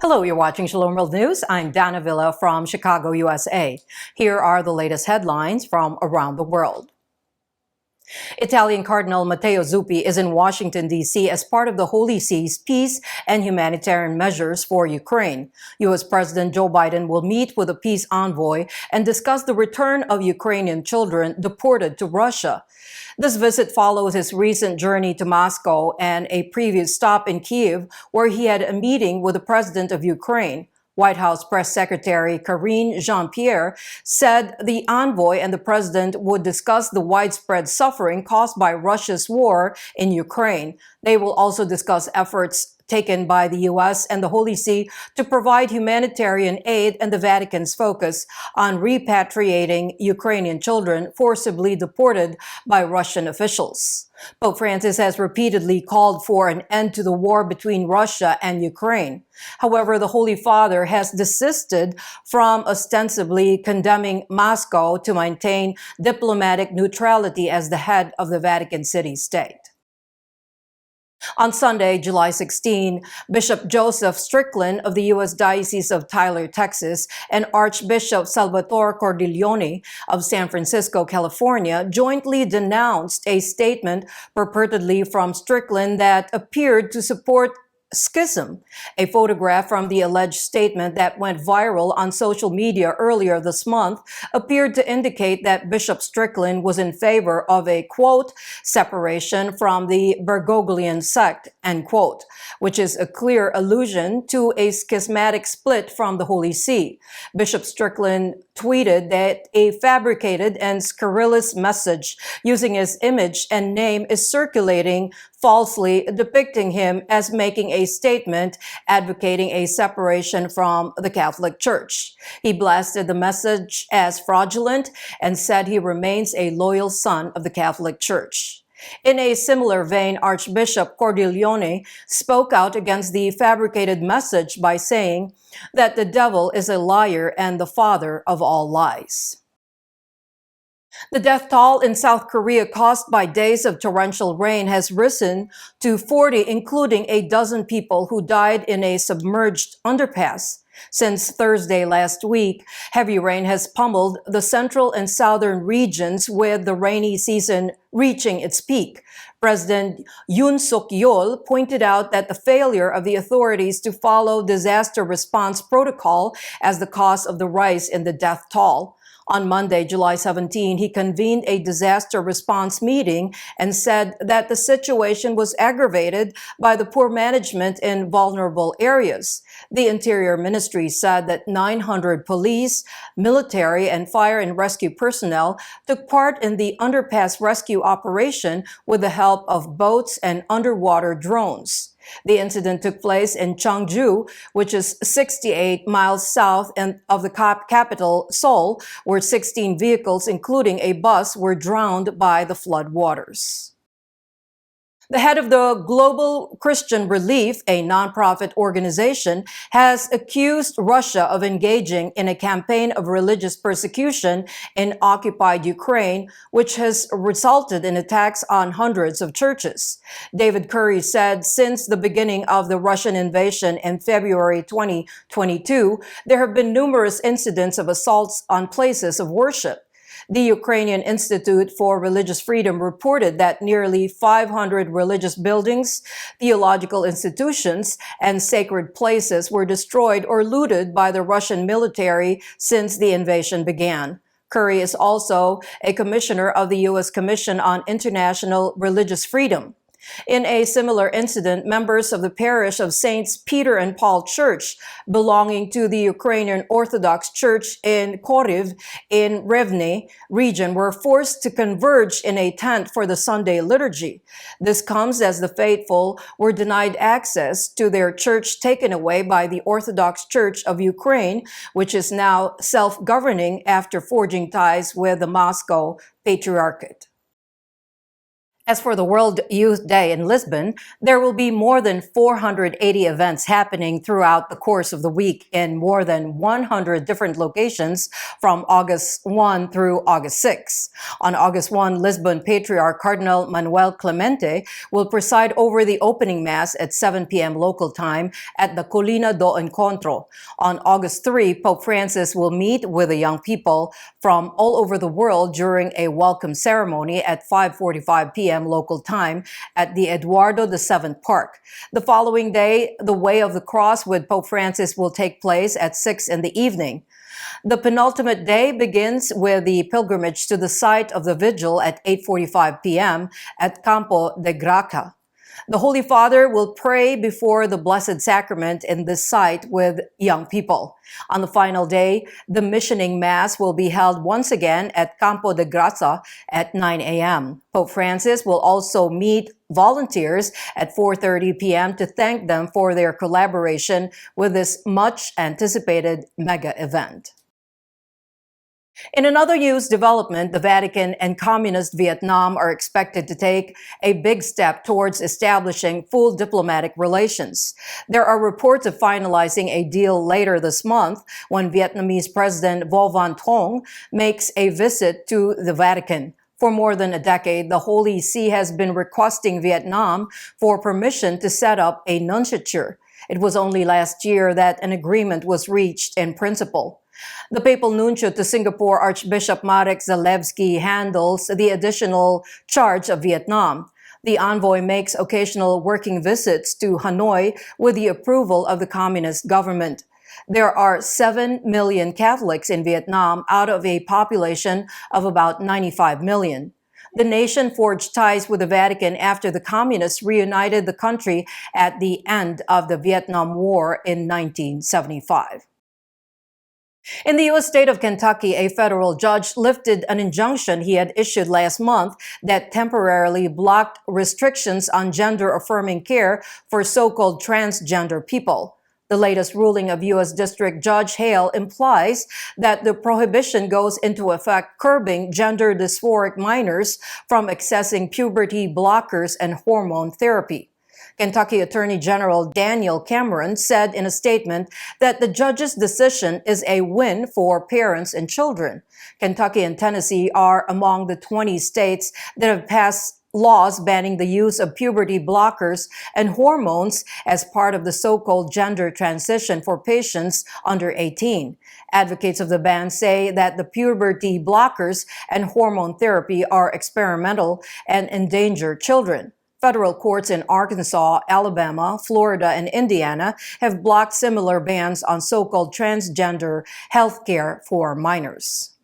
Hello, you're watching Shalom World News. I'm Dana Villa from Chicago, USA. Here are the latest headlines from around the world. Italian Cardinal Matteo Zuppi is in Washington, D.C. as part of the Holy See's peace and humanitarian measures for Ukraine. U.S. President Joe Biden will meet with a peace envoy and discuss the return of Ukrainian children deported to Russia. This visit follows his recent journey to Moscow and a previous stop in Kyiv, where he had a meeting with the president of Ukraine. White House Press Secretary Karine Jean-Pierre said the envoy and the president would discuss the widespread suffering caused by Russia's war in Ukraine. They will also discuss efforts taken by the U.S. and the Holy See to provide humanitarian aid and the Vatican's focus on repatriating Ukrainian children forcibly deported by Russian officials. Pope Francis has repeatedly called for an end to the war between Russia and Ukraine. However, the Holy Father has desisted from ostensibly condemning Moscow to maintain diplomatic neutrality as the head of the Vatican City State. On Sunday, July 16, Bishop Joseph Strickland of the U.S. Diocese of Tyler, Texas, and Archbishop Salvatore Cordileone of San Francisco, California, jointly denounced a statement purportedly from Strickland that appeared to support schism. A photograph from the alleged statement that went viral on social media earlier this month appeared to indicate that Bishop Strickland was in favor of a, quote, separation from the Bergoglian sect, end quote, which is a clear allusion to a schismatic split from the Holy See. Bishop Strickland tweeted that a fabricated and scurrilous message using his image and name is circulating, falsely depicting him as making a statement advocating a separation from the Catholic Church. He blasted the message as fraudulent and said he remains a loyal son of the Catholic Church. In a similar vein, Archbishop Cordileone spoke out against the fabricated message by saying that the devil is a liar and the father of all lies. The death toll in South Korea caused by days of torrential rain has risen to 40, including a dozen people who died in a submerged underpass. Since Thursday last week, heavy rain has pummeled the central and southern regions, with the rainy season reaching its peak. President Yoon Suk-yeol pointed out that the failure of the authorities to follow disaster response protocol as the cause of the rise in the death toll. On Monday, July 17, he convened a disaster response meeting and said that the situation was aggravated by the poor management in vulnerable areas. The Interior Ministry said that 900 police, military, and fire and rescue personnel took part in the underpass rescue operation with the help of boats and underwater drones. The incident took place in Cheongju, which is 68 miles south of the capital, Seoul, where 16 vehicles, including a bus, were drowned by the flood waters. The head of the Global Christian Relief, a nonprofit organization, has accused Russia of engaging in a campaign of religious persecution in occupied Ukraine, which has resulted in attacks on hundreds of churches. David Curry said since the beginning of the Russian invasion in February 2022, there have been numerous incidents of assaults on places of worship. The Ukrainian Institute for Religious Freedom reported that nearly 500 religious buildings, theological institutions, and sacred places were destroyed or looted by the Russian military since the invasion began. Curry is also a commissioner of the U.S. Commission on International Religious Freedom. In a similar incident, members of the parish of Saints Peter and Paul Church, belonging to the Ukrainian Orthodox Church in Koriv in Rivne region, were forced to converge in a tent for the Sunday liturgy. This comes as the faithful were denied access to their church taken away by the Orthodox Church of Ukraine, which is now self-governing after forging ties with the Moscow Patriarchate. As for the World Youth Day in Lisbon, there will be more than 480 events happening throughout the course of the week in more than 100 different locations from August 1 through August 6. On August 1, Lisbon Patriarch Cardinal Manuel Clemente will preside over the opening Mass at 7 p.m. local time at the Colina do Encontro. On August 3, Pope Francis will meet with the young people from all over the world during a welcome ceremony at 5:45 p.m. local time at the Eduardo VII Park. The following day, the Way of the Cross with Pope Francis will take place at 6 in the evening. The penultimate day begins with the pilgrimage to the site of the vigil at 8:45 p.m. at Campo de Graca. The Holy Father will pray before the Blessed Sacrament in this site with young people. On the final day, the missioning Mass will be held once again at Campo de Graca at 9 a.m. Pope Francis will also meet volunteers at 4:30 p.m. to thank them for their collaboration with this much-anticipated mega event. In another news development, the Vatican and Communist Vietnam are expected to take a big step towards establishing full diplomatic relations. There are reports of finalizing a deal later this month when Vietnamese President Vo Van Thuong makes a visit to the Vatican. For more than a decade, the Holy See has been requesting Vietnam for permission to set up a nunciature. It was only last year that an agreement was reached in principle. The papal nuncio to Singapore, Archbishop Marek Zalewski, handles the additional charge of Vietnam. The envoy makes occasional working visits to Hanoi with the approval of the communist government. There are 7 million Catholics in Vietnam out of a population of about 95 million. The nation forged ties with the Vatican after the communists reunited the country at the end of the Vietnam War in 1975. In the U.S. state of Kentucky, a federal judge lifted an injunction he had issued last month that temporarily blocked restrictions on gender-affirming care for so-called transgender people. The latest ruling of U.S. District Judge Hale implies that the prohibition goes into effect curbing gender dysphoric minors from accessing puberty blockers and hormone therapy. Kentucky Attorney General Daniel Cameron said in a statement that the judge's decision is a win for parents and children. Kentucky and Tennessee are among the 20 states that have passed laws banning the use of puberty blockers and hormones as part of the so-called gender transition for patients under 18. Advocates of the ban say that the puberty blockers and hormone therapy are experimental and endanger children. Federal courts in Arkansas, Alabama, Florida, and Indiana have blocked similar bans on so-called transgender health care for minors.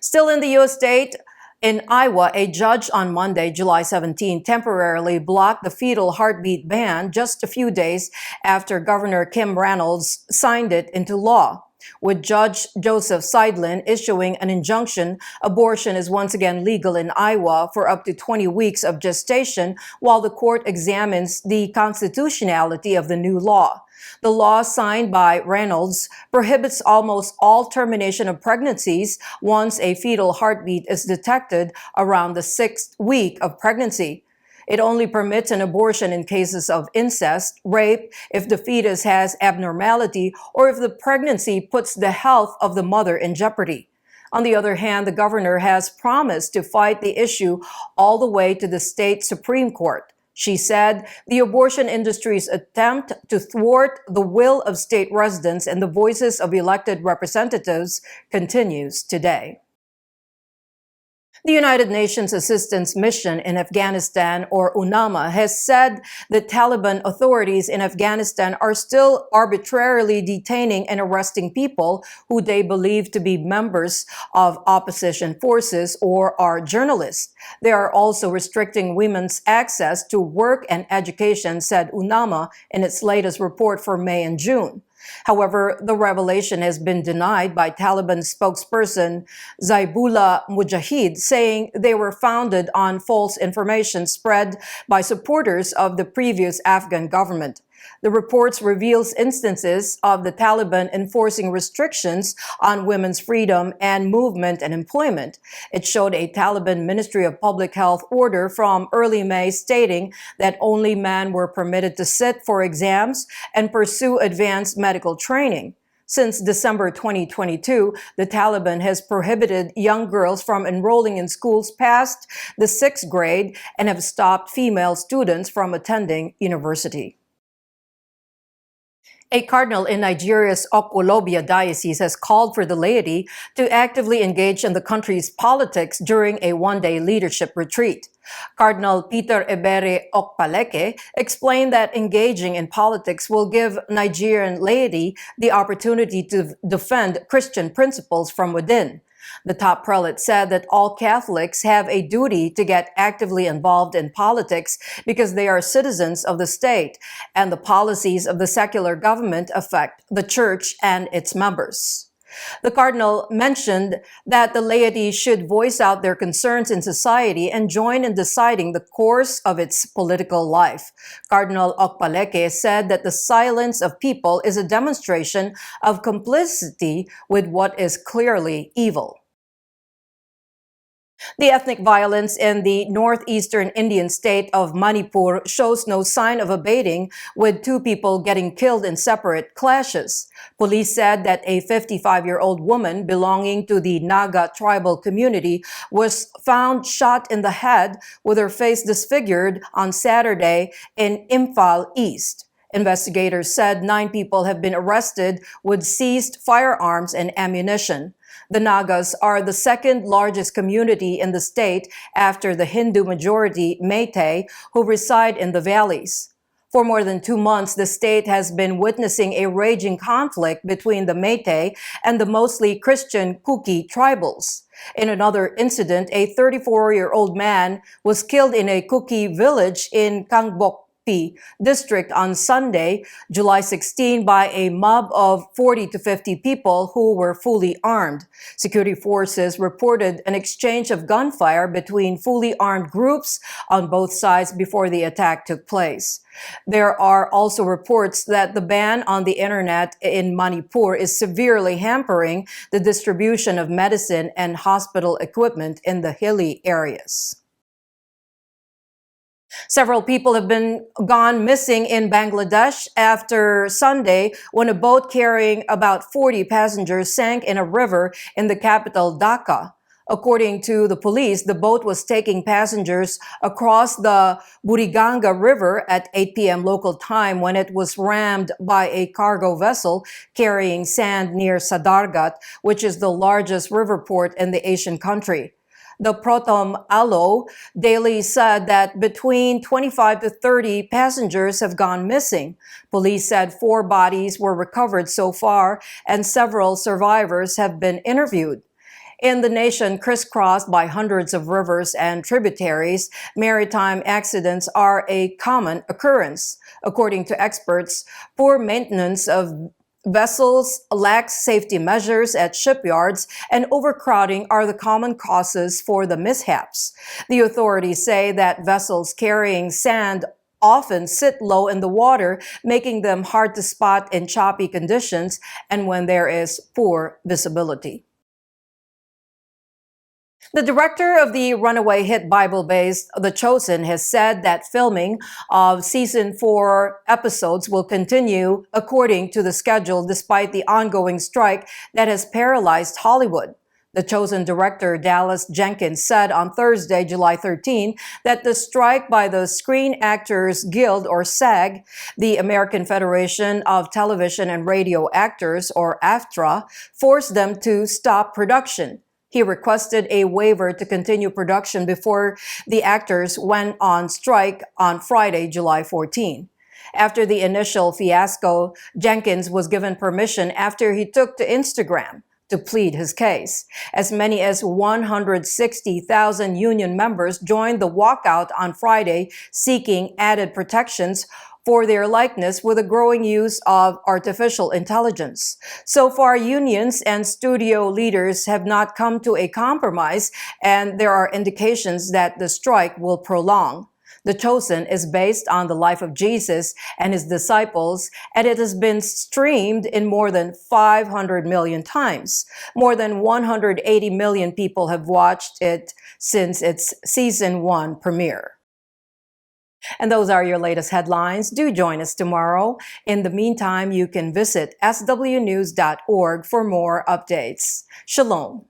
Still in the U.S. state, in Iowa, a judge on Monday, July 17, temporarily blocked the fetal heartbeat ban just a few days after Governor Kim Reynolds signed it into law. With Judge Joseph Strickland issuing an injunction, abortion is once again legal in Iowa for up to 20 weeks of gestation while the court examines the constitutionality of the new law. The law signed by Reynolds prohibits almost all termination of pregnancies once a fetal heartbeat is detected around the 6th week of pregnancy. It only permits an abortion in cases of incest, rape, if the fetus has abnormality, or if the pregnancy puts the health of the mother in jeopardy. On the other hand, the governor has promised to fight the issue all the way to the state Supreme Court. She said the abortion industry's attempt to thwart the will of state residents and the voices of elected representatives continues today. The United Nations Assistance Mission in Afghanistan, or UNAMA, has said the Taliban authorities in Afghanistan are still arbitrarily detaining and arresting people who they believe to be members of opposition forces or are journalists. They are also restricting women's access to work and education, said UNAMA in its latest report for May and June. However, the revelation has been denied by Taliban spokesperson Zaibullah Mujahid, saying they were founded on false information spread by supporters of the previous Afghan government. The reports reveals instances of the Taliban enforcing restrictions on women's freedom and movement and employment. It showed a Taliban Ministry of Public Health order from early May stating that only men were permitted to sit for exams and pursue advanced medical training. Since December 2022, the Taliban has prohibited young girls from enrolling in schools past the 6th grade and have stopped female students from attending university. A cardinal in Nigeria's Okwulobia Diocese has called for the laity to actively engage in the country's politics during a one-day leadership retreat. Cardinal Peter Ebere Okpaleke explained that engaging in politics will give Nigerian laity the opportunity to defend Christian principles from within. The top prelate said that all Catholics have a duty to get actively involved in politics because they are citizens of the state, and the policies of the secular government affect the Church and its members. The cardinal mentioned that the laity should voice out their concerns in society and join in deciding the course of its political life. Cardinal Okpaleke said that the silence of people is a demonstration of complicity with what is clearly evil. The ethnic violence in the northeastern Indian state of Manipur shows no sign of abating, with 2 people getting killed in separate clashes. Police said that a 55-year-old woman belonging to the Naga tribal community was found shot in the head with her face disfigured on Saturday in Imphal East. Investigators said 9 people have been arrested with seized firearms and ammunition. The Nagas are the second largest community in the state after the Hindu-majority Meitei, who reside in the valleys. For more than 2 months, the state has been witnessing a raging conflict between the Meitei and the mostly Christian Kuki tribals. In another incident, a 34-year-old man was killed in a Kuki village in Kangbok district on Sunday, July 16, by a mob of 40 to 50 people who were fully armed. Security forces reported an exchange of gunfire between fully armed groups on both sides before the attack took place. There are also reports that the ban on the internet in Manipur is severely hampering the distribution of medicine and hospital equipment in the hilly areas. Several people have been gone missing in Bangladesh after Sunday when a boat carrying about 40 passengers sank in a river in the capital, Dhaka. According to the police, the boat was taking passengers across the Buriganga River at 8 p.m. local time when it was rammed by a cargo vessel carrying sand near Sadargat, which is the largest river port in the Asian country. The Protom Alo Daily said that between 25 to 30 passengers have gone missing. Police said 4 bodies were recovered so far and several survivors have been interviewed. In the nation crisscrossed by hundreds of rivers and tributaries, maritime accidents are a common occurrence. According to experts, poor maintenance of vessels, lax safety measures at shipyards, and overcrowding are the common causes for the mishaps. The authorities say that vessels carrying sand often sit low in the water, making them hard to spot in choppy conditions and when there is poor visibility. The director of the runaway hit Bible-based The Chosen has said that filming of Season 4 episodes will continue according to the schedule despite the ongoing strike that has paralyzed Hollywood. The Chosen director, Dallas Jenkins, said on Thursday, July 13, that the strike by the Screen Actors Guild, or SAG, the American Federation of Television and Radio Actors, or AFTRA, forced them to stop production. He requested a waiver to continue production before the actors went on strike on Friday, July 14. After the initial fiasco, Jenkins was given permission after he took to Instagram to plead his case. As many as 160,000 union members joined the walkout on Friday, seeking added protections for their likeness with a growing use of artificial intelligence. So far, unions and studio leaders have not come to a compromise, and there are indications that the strike will prolong. The Chosen is based on the life of Jesus and his disciples, and it has been streamed in more than 500 million times. More than 180 million people have watched it since its season 1 premiere. And those are your latest headlines. Do join us tomorrow. In the meantime, you can visit swnews.org for more updates. Shalom.